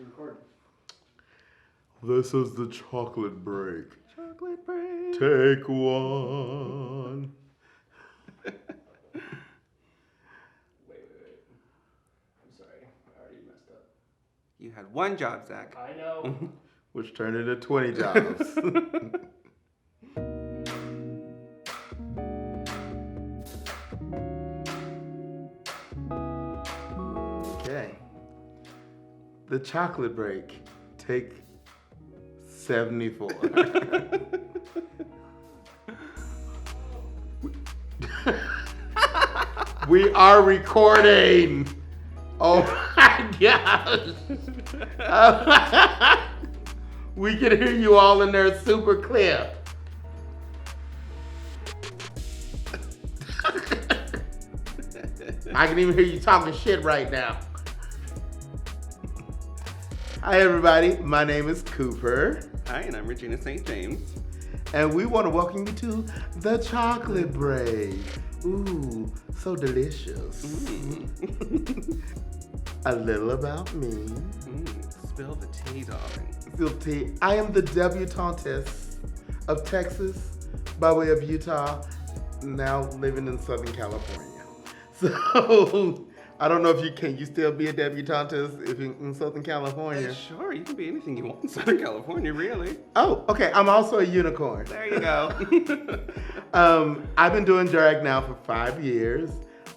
You're recording. This is the chocolate break. Chocolate break. Take one. Wait. I'm sorry. I already messed up. You had one job, Zach. I know. Which turned into 20 jobs. Okay. The chocolate break. Take 74. We are recording. Oh my gosh. We can hear you all in there super clear. I can even hear you talking shit right now. Hi everybody, my name is Cooper. Hi, and I'm Regina St. James. And we want to welcome you to the chocolate break. Ooh, so delicious. A little about me. Spill the tea, darling. Spill tea. I am the debutantess of Texas by way of Utah, now living in Southern California. So I don't know if you still be a debutantess if you're in Southern California. Sure, you can be anything you want in Southern California, really. Oh, okay. I'm also a unicorn. There you go. I've been doing drag now for 5 years.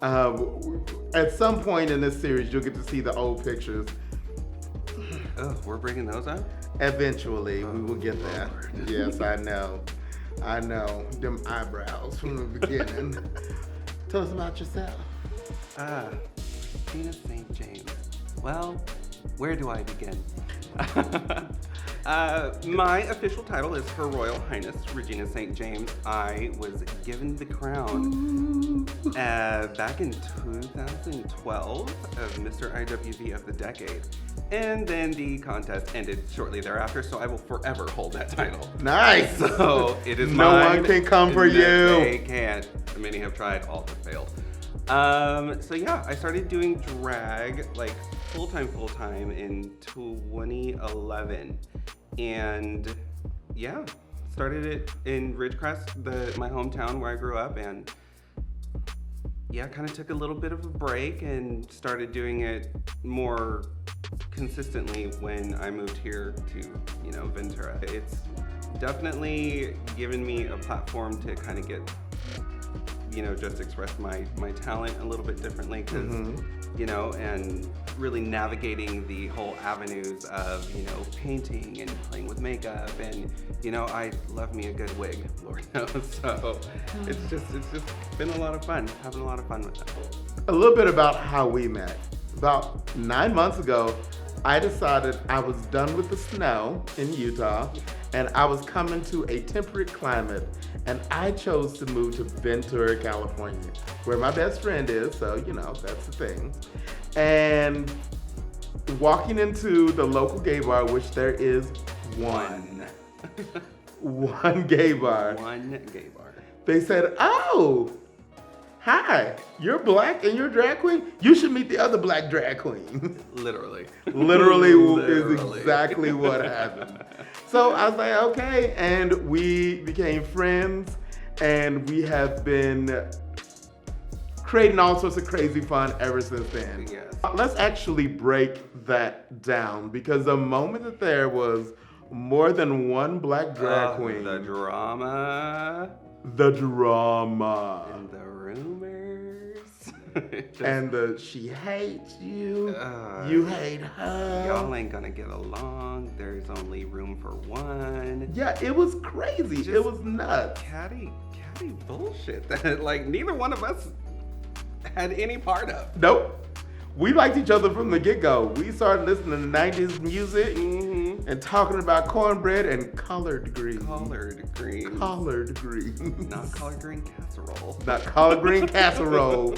At some point in this series, you'll get to see the old pictures. Oh, we're bringing those up? Eventually, we will get there. Lord. Yes, I know. Them eyebrows from the beginning. Tell us about yourself. Regina St. James. Well, where do I begin? My official title is Her Royal Highness Regina St. James. I was given the crown back in 2012 of Mr. IWV of the Decade. And then the contest ended shortly thereafter, so I will forever hold that title. Nice. So it is No mine. one can come for and you. They can't. Many have tried, all have failed. So yeah, I started doing drag like full-time in 2011. And yeah, started it in Ridgecrest, my hometown where I grew up, and yeah, kind of took a little bit of a break and started doing it more consistently when I moved here to, Ventura. It's definitely given me a platform to kind of get, just express my talent a little bit differently, because, and really navigating the whole avenues of, painting and playing with makeup, and, I love me a good wig, Lord knows. So it's just been a lot of fun, having a lot of fun with that. A little bit about how we met. About 9 months ago, I decided I was done with the snow in Utah, and I was coming to a temperate climate, and I chose to move to Ventura, California, where my best friend is, so, that's the thing. And walking into the local gay bar, which there is one gay bar. One gay bar. They said, "Oh, hi, you're black and you're a drag queen? You should meet the other black drag queen." Literally. Literally is Literally. exactly what happened. So I was like, okay, and we became friends, and we have been creating all sorts of crazy fun ever since then. Yes. Let's actually break that down, because the moment that there was more than one black drag queen. The drama. The drama. And the rumors. And she hates you, you hate her. Y'all ain't gonna get along. There's only room for one. Yeah, it was crazy. It was nuts. Catty bullshit that like neither one of us had any part of. Nope. We liked each other from the get-go. We started listening to 90s music and talking about cornbread and collard greens. Collard greens. Collard greens. Not collard green casserole. Not collard green casserole.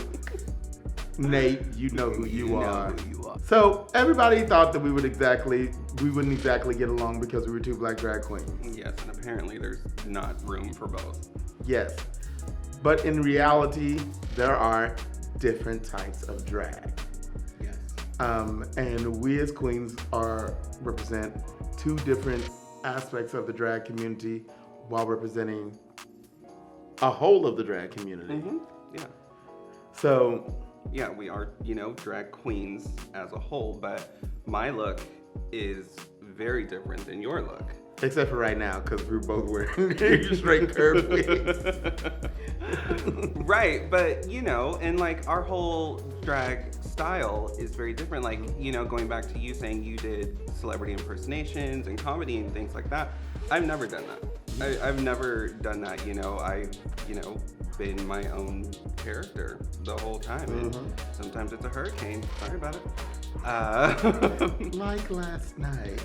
Nate, you know who you are. Know who you are. So everybody thought that we wouldn't exactly get along because we were two black drag queens. Yes, and apparently there's not room for both. Yes. But in reality, there are different types of drag. Yes. And we as queens represent two different aspects of the drag community while representing a whole of the drag community. Yeah. So, yeah, we are, drag queens as a whole, but my look is very different than your look. except for right now, because we're both wearing straight curve wigs. Right, but and like our whole drag style is very different. Like, going back to you saying you did celebrity impersonations and comedy and things like that. I've never done that. I've never done that. I've, been my own character the whole time. And sometimes it's a hurricane. Sorry about it. Like last night.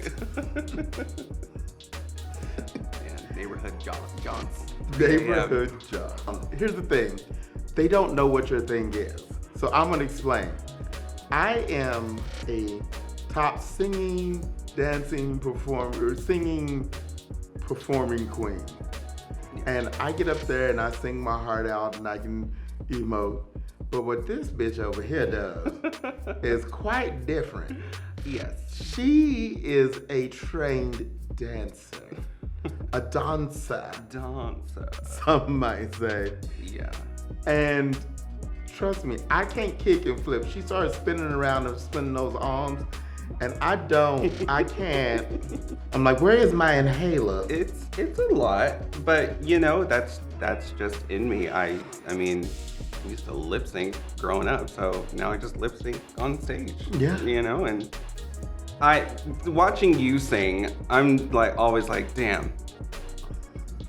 Yeah, neighborhood jaunts. Neighborhood job. Here's the thing. They don't know what your thing is. So I'm going to explain. I am a top singing, dancing, performing queen. And I get up there and I sing my heart out and I can emote. But what this bitch over here does is quite different. Yes. She is a trained dancer. A dancer. Some might say. Yeah. And trust me, I can't kick and flip. She started spinning around and spinning those arms. And I can't. I'm like, where is my inhaler? It's a lot, but that's just in me. I mean, I used to lip sync growing up, so now I just lip sync on stage. Yeah. And watching you sing, I'm like always like, damn,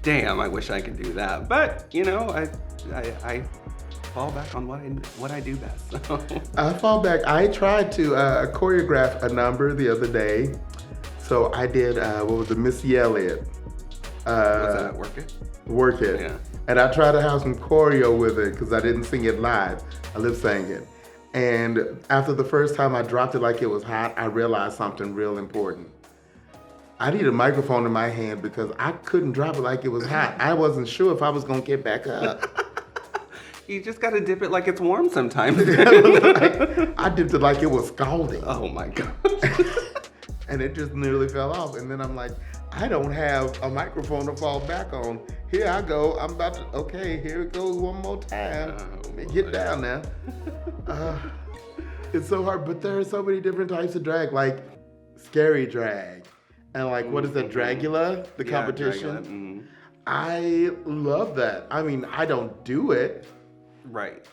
I wish I could do that. But I fall back on what I do best. So. I fall back. I tried to choreograph a number the other day. So I did, Missy Elliott. What's that, Work It? Work It. Yeah. And I tried to have some choreo with it because I didn't sing it live. I lip sang it. And after the first time I dropped it like it was hot, I realized something real important. I need a microphone in my hand because I couldn't drop it like it was hot. I wasn't sure if I was gonna get back up. You just gotta dip it like it's warm sometimes. I dipped it like it was scalding. Oh my God. And it just nearly fell off. And then I'm like, I don't have a microphone to fall back on. Here I go. I'm about to, okay, here it goes one more time. Get down now. It's so hard, but there are so many different types of drag, like scary drag. And like, what is that, Dragula? The competition? Dragula. I love that. I mean, I don't do it. Right.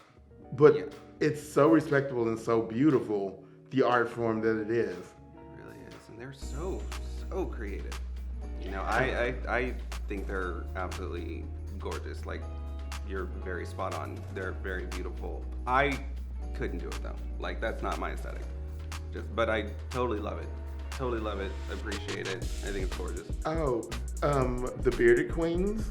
But it's so respectable and so beautiful, the art form that it is. It really is. And they're so creative. I think they're absolutely gorgeous. Like, you're very spot on. They're very beautiful. I couldn't do it though. Like, that's not my aesthetic. But I totally love it. Totally love it. Appreciate it. I think it's gorgeous. Oh, the bearded queens.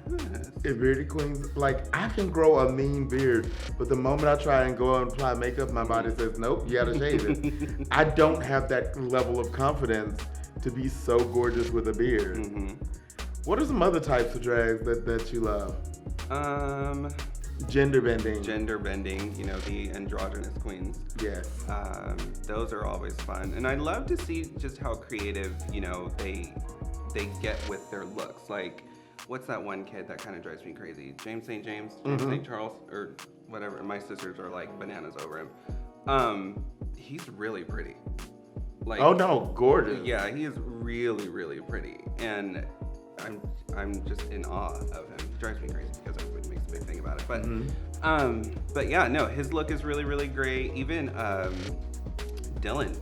Yes. The bearded queens. Like, I can grow a mean beard, but the moment I try and go and apply makeup, my body says, nope, you gotta shave it. I don't have that level of confidence to be so gorgeous with a beard. What are some other types of drags that you love? Gender bending. The androgynous queens. Yes. Those are always fun. And I love to see just how creative, they get with their looks. Like, what's that one kid that kind of drives me crazy? James St. Charles, or whatever. My sisters are like bananas over him. He's really pretty. Like, oh no, gorgeous. Yeah, he is really, really pretty. And I'm just in awe of him. He drives me crazy because everybody makes a big thing about it. But yeah, no, his look is really, really great. Even Dylan's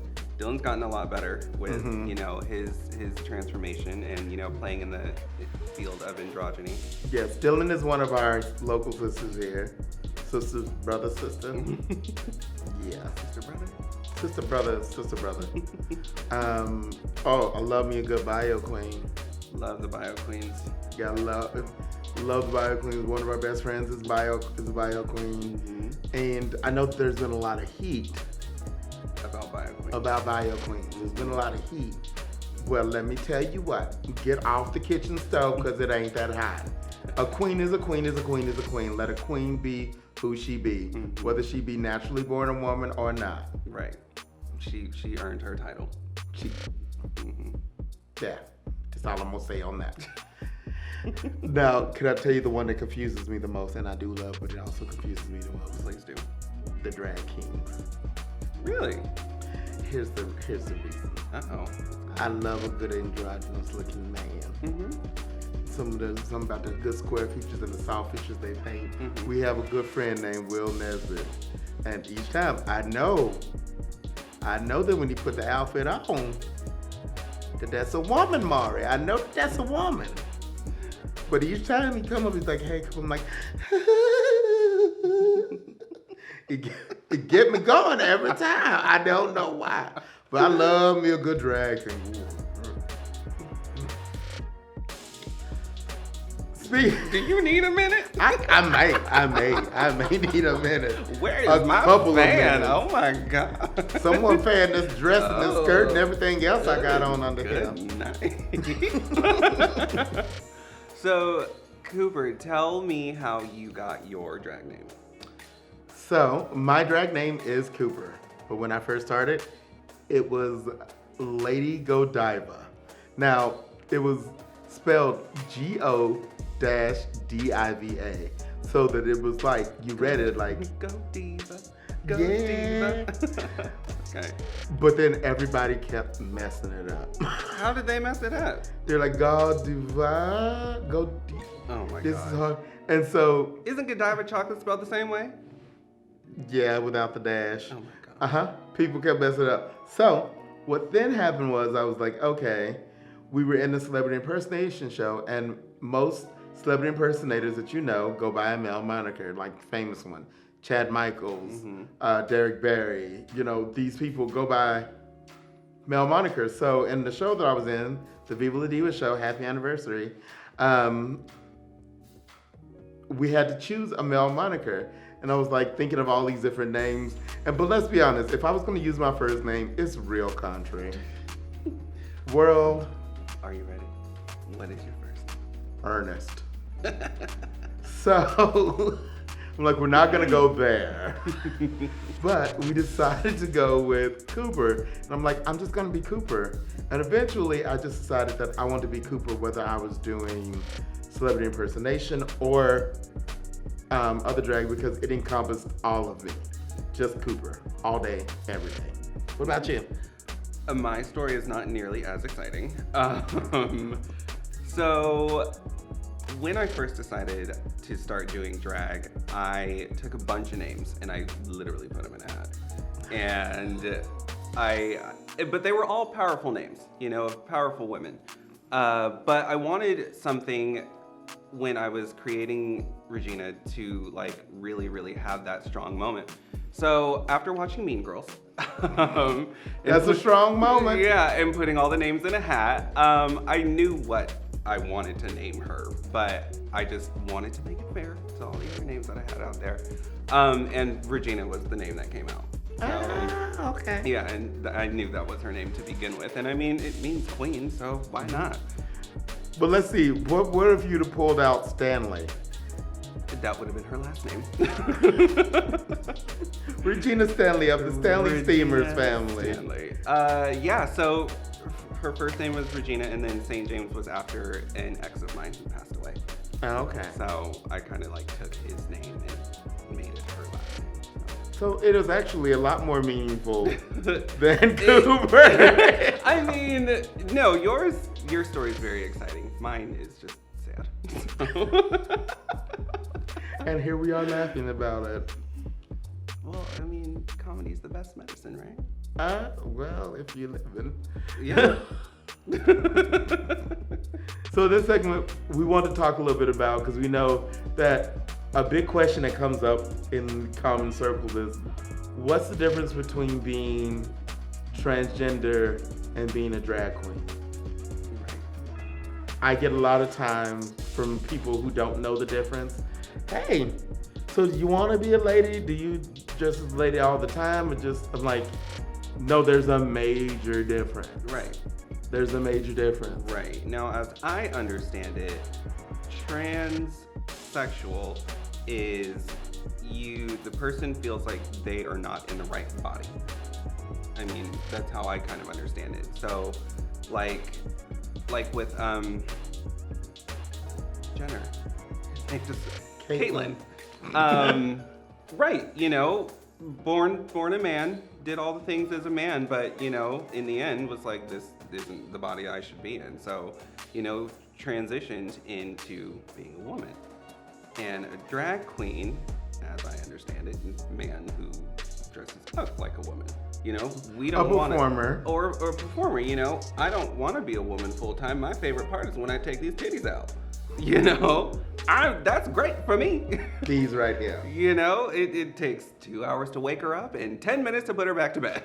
gotten a lot better with his transformation and playing in the field of androgyny. Yes, Dylan is one of our local sisters here. Sister. Yeah. Sister brother. I love me a good bio queen. Love the bio queens. Yeah, love the bio queens. One of our best friends is a bio queen. And I know that there's been a lot of heat about bio queens. There's been a lot of heat. Well, let me tell you what. Get off the kitchen stove because it ain't that hot. A queen is a queen is a queen is a queen. Let a queen be who she be, whether she be naturally born a woman or not. Right. She earned her title. Yeah, that's all I'm gonna say on that. Now, can I tell you the one that confuses me the most, and I do love, but it also confuses me the most? Please do. The drag kings. Really? Here's the reason. Uh-oh. I love a good androgynous looking man. Something about the good square features and the soft features they paint. We have a good friend named Will Nesbitt, and each time I know that when he put the outfit on, that's a woman, Mari. I know that's a woman. But each time he come up, he's like, hey, I'm like, it get me going every time. I don't know why. But I love me a good drag king. Do you need a minute? I may need a minute. Where is a my couple fan? Of Oh my God. Someone fan this dress and this skirt and everything else I got on under here. Night. So, Cooper, tell me how you got your drag name. So, my drag name is Cooper. But when I first started, it was Lady Godiva. Now, it was spelled Godiva. So that it was like, you read it like, Go Diva. Go Diva. Okay. But then everybody kept messing it up. How did they mess it up? They're like, Godiva. Oh my This God. is hard. And so, Isn't Godiva chocolate spelled the same way? yeah, without the dash. Oh my God. People kept messing it up. So, what then happened was I was like, okay, we were in the celebrity impersonation show, and most celebrity impersonators that you know go by a male moniker, like famous one, Chad Michaels, Derek Barry. You know, these people go by male monikers. So in the show that I was in, the Viva La Diva show, Happy Anniversary, we had to choose a male moniker. And I was like thinking of all these different names. But let's be honest, if I was going to use my first name, it's real country. World. Are you ready? What is your first name? Ernest. So, I'm like, we're not gonna go there. But we decided to go with Cooper. And I'm like, I'm just gonna be Cooper. And eventually I just decided that I wanted to be Cooper whether I was doing celebrity impersonation or other drag, because it encompassed all of me. Just Cooper, all day, every day. What about you? My story is not nearly as exciting. So, when I first decided to start doing drag, I took a bunch of names and I literally put them in a hat. And but they were all powerful names, you know, of powerful women. But I wanted something when I was creating Regina to like really, really have that strong moment. So after watching Mean Girls, that's a strong moment. Yeah, and putting all the names in a hat, I knew what I wanted to name her, but I just wanted to make it fair to all the other names that I had out there. And Regina was the name that came out. So, okay. yeah, and I knew that was her name to begin with. And I mean, it means queen, so why not? But let's see, what if you'd have pulled out Stanley? That would have been her last name. Regina Stanley of the Stanley Steamers family. Stanley. Yeah, so her first name was Regina, and then St. James was after an ex of mine who passed away. Oh, okay. So I kind of like took his name and made it her last name. So it was actually a lot more meaningful than Cooper. I mean, no, your story is very exciting. Mine is just sad. And here we are laughing about it. Well, I mean, comedy's the best medicine, right? Well, if you live in. Yeah. So this segment, we want to talk a little bit about, because we know that a big question that comes up in common circles is, what's the difference between being transgender and being a drag queen? Right. I get a lot of time from people who don't know the difference. Hey, so you want to be a lady? Do you dress as a lady all the time? Or just, I'm like, no, there's a major difference. Right. There's a major difference. Right. Now, as I understand it, transsexual is the person feels like they are not in the right body. I mean, that's how I kind of understand it. So, like with Jenner, Caitlyn. Right, you know, born a man, did all the things as a man, but you know, in the end was like, this isn't the body I should be in. So, you know, transitioned into being a woman. And a drag queen, as I understand it, is a man who dresses up like a woman. You know, we don't want to. Or a performer, you know. I don't want to be a woman full time. My favorite part is when I take these titties out. You know, that's great for me. These right here. You know, it takes 2 hours to wake her up and 10 minutes to put her back to bed.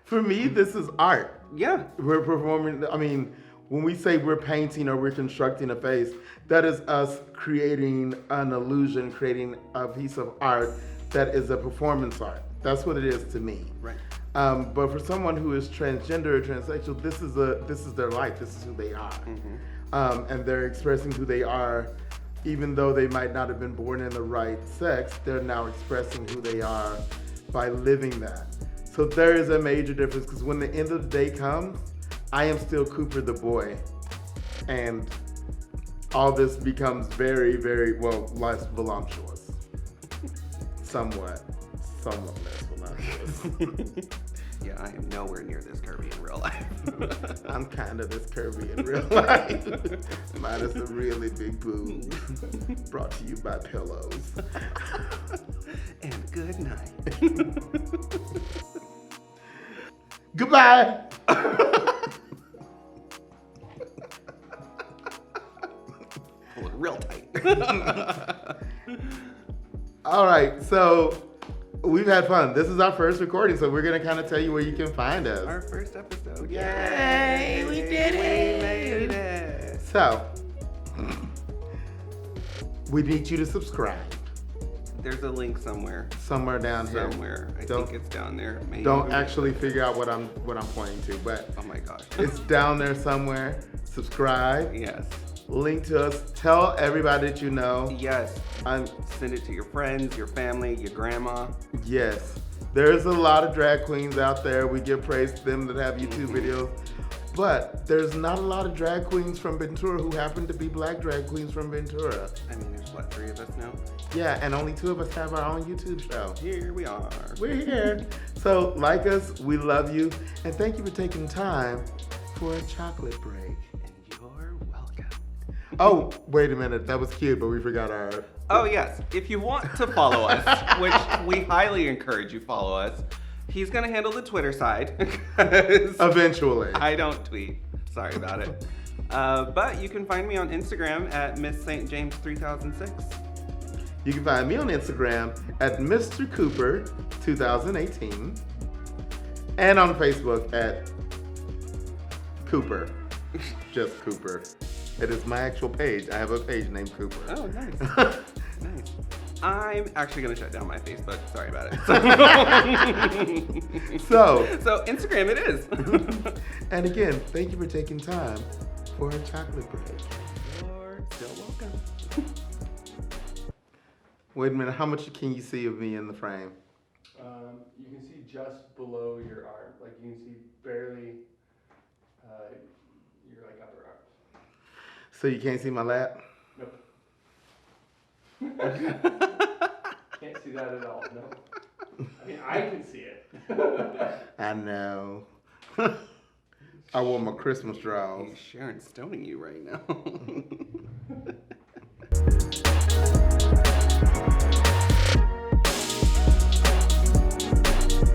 For me, this is art. Yeah. We're performing, I mean, when we say we're painting or we're constructing a face, that is us creating an illusion, creating a piece of art that is a performance art. That's what it is to me. Right. But for someone who is transgender or transsexual, this is their life. This is who they are, and they're expressing who they are, even though they might not have been born in the right sex. They're now expressing who they are by living that. So there is a major difference, because when the end of the day comes, I am still Cooper the boy, and all this becomes very, very, well, less voluptuous, somewhat less voluptuous. Yeah, I am nowhere near this curvy in real life. I'm kind of this curvy in real life. Minus a really big boob. Brought to you by pillows. And good night. Goodbye. Hold it real tight. All right, so we've had fun. This is our first recording, so we're going to kind of tell you where you can find us. Our first episode. Yay, we did it. We made it. So, we need you to subscribe. There's a link somewhere. Somewhere down here. Somewhere. I think it's down there. Maybe. Don't actually figure out what I'm pointing to, but oh my gosh. It's down there somewhere. Subscribe. Yes. Link to us. Tell everybody that you know. Yes. Send it to your friends, your family, your grandma. Yes. There's a lot of drag queens out there. We give praise to them that have YouTube videos. But there's not a lot of drag queens from Ventura who happen to be black drag queens from Ventura. I mean, there's what, 3 of us now? Yeah, and only 2 of us have our own YouTube show. Here we are. We're here. So like us, we love you, and thank you for taking time for a chocolate break. And you're welcome. Oh, wait a minute. That was cute, but we forgot our... Oh, yes. If you want to follow us, which we highly encourage you follow us, he's going to handle the Twitter side. Eventually. I don't tweet. Sorry about it. But you can find me on Instagram at Miss St. James 3006. You can find me on Instagram at Mr. Cooper 2018. And on Facebook at Cooper. Just Cooper. It is my actual page. I have a page named Cooper. Oh, nice. Nice. I'm actually going to shut down my Facebook. Sorry about it. So Instagram it is. And again, thank you for taking time for a chocolate break. You're still welcome. Wait a minute, how much can you see of me in the frame? You can see just below your arm. Like you can see barely your like upper arm. So you can't see my lap? Nope. Can't see that at all. No. I mean, I can see it. I know. I wore my Christmas drawers. Sharon stoning you right now.